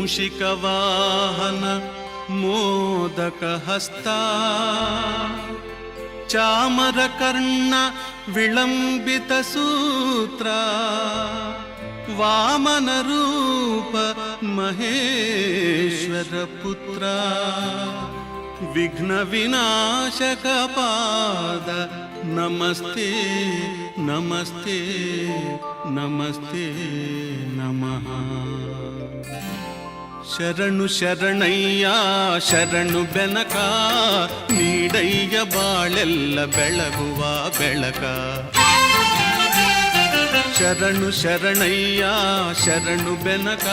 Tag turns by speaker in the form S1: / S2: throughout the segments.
S1: ಮೂಷಿಕವಾಹನ ಮೋದಕ ಹಸ್ತ ಚಾಮರಕರ್ಣ ವಿಳಂಬಿತ ಸೂತ್ರ ವಾಮನ ರೂಪ ಮಹೇಶ್ವರ ಪುತ್ರ ವಿಘ್ನ ವಿನಾಶಕ ಪಾದ ನಮಸ್ತೆ ನಮಸ್ತೆ ನಮಸ್ತೆ ನಮಃ. ಶರಣು ಶರಣಯ್ಯ ಶರಣು ಬೆನಕ ನೀಡಯ್ಯ ಬಾಳೆಲ್ಲ ಬೆಳಗುವ ಬೆಳಕ. ಶರಣು ಶರಣಯ್ಯ ಶರಣು ಬೆನಕ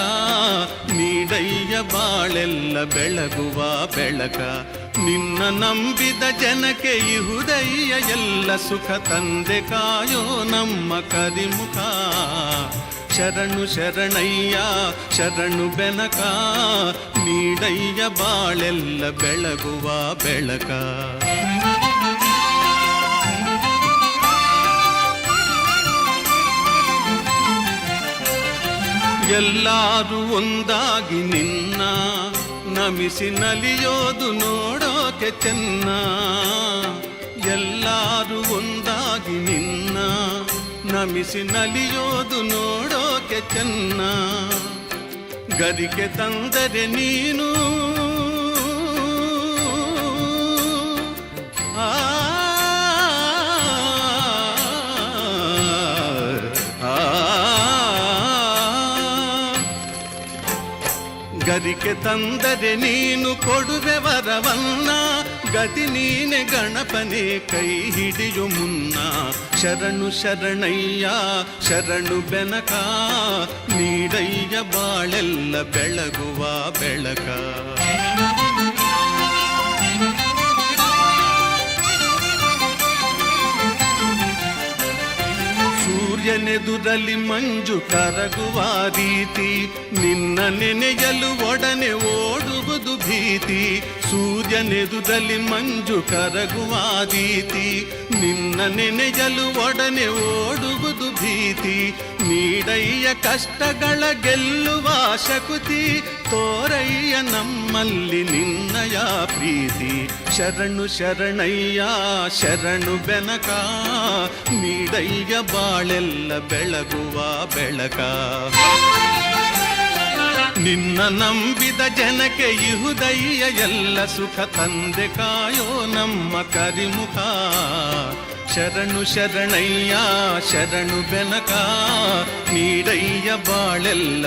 S1: ನೀಡಯ್ಯ ಬಾಳೆಲ್ಲ ಬೆಳಗುವ ಬೆಳಕ. ನಿನ್ನ ನಂಬಿದ ಜನಕ್ಕೆ ಇಹುದಯ್ಯ ಎಲ್ಲ ಸುಖ ತಂದೆ ಕಾಯೋ ನಮ್ಮ ಕರಿಮುಖ. ಶರಣು ಶರಣಯ್ಯ ಶರಣು ಬೆನಕ ನೀಡಯ್ಯ ಬಾಳೆಲ್ಲ ಬೆಳಗುವ ಬೆಳಕ. ಎಲ್ಲರೂ ಒಂದಾಗಿ ನಿನ್ನ ನಮಿಸಿ ನಲಿಯೋದು ನೋಡೋಕೆ ಚೆನ್ನ. ಎಲ್ಲರೂ ಒಂದಾಗಿ ನಿನ್ನ ನಮಿಸಿ ನಲಿಯೋದು ನೋಡೋಕೆ ಚೆನ್ನ. ಗರಿಕೆ ತಂದರೆ ನೀನು ಗರಿಕೆ ತಂದರೆ ನೀನು ಕೊಡುವೆ ವರವನ್ನ. ಗತಿ ನೀನೆ ಗಣಪನೆ ಕೈ ಹಿಡಿಯು ಮುನ್ನ. ಶರಣು ಶರಣಯ್ಯ ಶರಣು ಬೆನಕ ನೀಡಯ್ಯ ಬಾಳೆಲ್ಲ ಬೆಳಗುವ ಬೆಳಕ. ಸೂರ್ಯನೆದುರಲ್ಲಿ ಮಂಜು ಕರಗುವ ರೀತಿ ನಿನ್ನ ನೆನೆಯಲು ಒಡನೆ ಓಡುವುದು ಭೀತಿ. ಸೂರ್ಯನೆದುರಲ್ಲಿ ಮಂಜು ಕರಗುವ ರೀತಿ ನಿನ್ನ ನೆನೆಯಲು ಒಡನೆ ಓಡುವುದು ಭೀತಿ. ನೀಡಯ್ಯ ಕಷ್ಟಗಳ ಗೆಲ್ಲುವ ಶಕುತಿ ತೋರಯ್ಯ ನಮ್ಮಲ್ಲಿ ನಿನ್ನಯ ಪ್ರೀತಿ. ಶರಣು ಶರಣಯ್ಯ ಶರಣು ಬೆನಕ ನೀಡಯ್ಯ ಬಾಳೆಲ್ಲ ಬೆಳಗುವ ಬೆಳಕ. ನಿನ್ನ ನಂಬಿದ ಜನಕ್ಕೆ ಇಹುದಯ್ಯ ಎಲ್ಲ ಸುಖ ತಂದೆ ಕಾಯೋ ನಮ್ಮ ಕರಿಮುಖ. ಶರಣು ಶರಣಯ್ಯ ಶರಣು ಬೆನಕ ನೀಡಯ್ಯ ಬಾಳೆಲ್ಲ